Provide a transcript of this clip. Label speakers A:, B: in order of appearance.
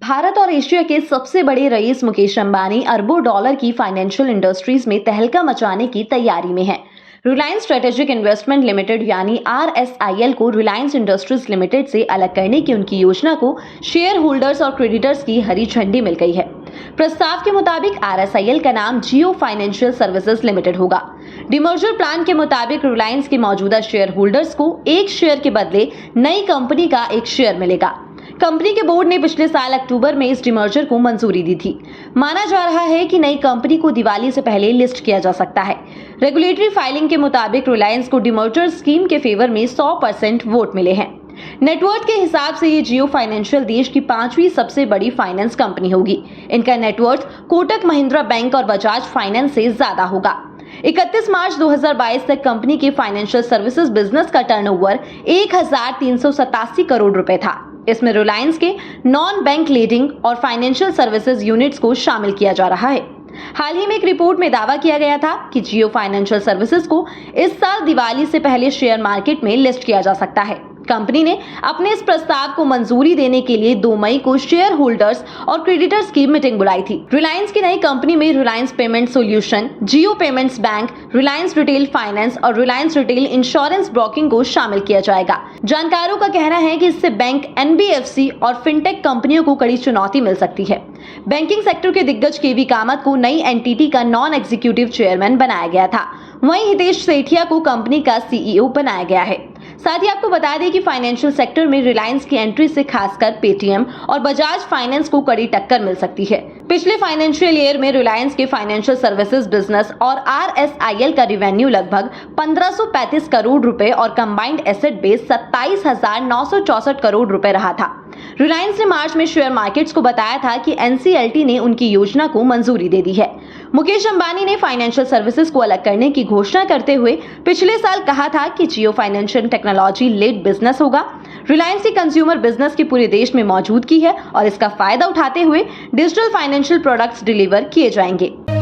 A: भारत और एशिया के सबसे बड़े रईस मुकेश अंबानी अरबों डॉलर की फाइनेंशियल इंडस्ट्रीज में तहलका मचाने की तैयारी में है। रिलायंस स्ट्रेटेजिक इन्वेस्टमेंट लिमिटेड यानी RSIL को रिलायंस इंडस्ट्रीज लिमिटेड से अलग करने की उनकी योजना को शेयर होल्डर्स और क्रेडिटर्स की हरी झंडी मिल गई है। प्रस्ताव के मुताबिक RSIL का नाम जियो फाइनेंशियल सर्विसेज लिमिटेड होगा। डिमर्जर प्लान के मुताबिक रिलायंस के मौजूदा शेयर होल्डर्स को एक शेयर के बदले नई कंपनी का एक शेयर मिलेगा। कंपनी के बोर्ड ने पिछले साल अक्टूबर में इस डिमर्जर को मंजूरी दी थी। माना जा रहा है कि नई कंपनी को दिवाली से पहले लिस्ट किया जा सकता है। रेगुलेटरी फाइलिंग के मुताबिक रिलायंस को डिमर्जर स्कीम के फेवर में 100% वोट मिले हैं। नेटवर्थ के हिसाब से ये जियो फाइनेंशियल देश की 5वीं सबसे बड़ी फाइनेंस कंपनी होगी। इनका नेटवर्थ कोटक महिंद्रा बैंक और बजाज फाइनेंस से ज्यादा होगा। 31 मार्च 2022 तक कंपनी के फाइनेंशियल सर्विसेज बिजनेस का टर्नओवर 1387 करोड़ रुपए था। इसमें रिलायंस के नॉन बैंक लीडिंग और फाइनेंशियल सर्विसेज यूनिट्स को शामिल किया जा रहा है। हाल ही में एक रिपोर्ट में दावा किया गया था कि जियो फाइनेंशियल सर्विसेज को इस साल दिवाली से पहले शेयर मार्केट में लिस्ट किया जा सकता है। कंपनी ने अपने इस प्रस्ताव को मंजूरी देने के लिए 2 मई को शेयर होल्डर्स और क्रेडिटर्स की मीटिंग बुलाई थी। रिलायंस की नई कंपनी में Reliance payment solution, Jio payments bank, Reliance retail finance और रिलायंस रिटेल इंश्योरेंस ब्रोकिंग को शामिल किया जाएगा। जानकारों का कहना है कि इससे बैंक, NBFC और फिनटेक कंपनियों को कड़ी चुनौती मिल सकती है। बैंकिंग सेक्टर के दिग्गज केवी कामत को नई एंटिटी का नॉन एग्जीक्यूटिव चेयरमैन बनाया गया था। वहीं हितेश सेठिया को कंपनी का CEO बनाया गया है। साथ ही आपको बता दें कि फाइनेंशियल सेक्टर में रिलायंस की एंट्री से खासकर पेटीएम और बजाज फाइनेंस को कड़ी टक्कर मिल सकती है। पिछले फाइनेंशियल ईयर में रिलायंस के फाइनेंशियल सर्विसेज बिजनेस और RSIL का रिवेन्यू लगभग 1535 करोड़ रुपए और कंबाइंड एसेट बेस 27,964 करोड़ रुपए रहा था। रिलायंस ने मार्च में शेयर मार्केट्स को बताया था कि NCLT ने उनकी योजना को मंजूरी दे दी है। मुकेश अंबानी ने फाइनेंशियल सर्विसेज को अलग करने की घोषणा करते हुए पिछले साल कहा था कि जियो फाइनेंशियल टेक्नोलॉजी लेड बिजनेस होगा। रिलायंस की कंज्यूमर बिजनेस की पूरे देश में मौजूदगी है और इसका फायदा उठाते हुए डिजिटल फाइनेंशियल प्रोडक्ट्स डिलीवर किए जाएंगे।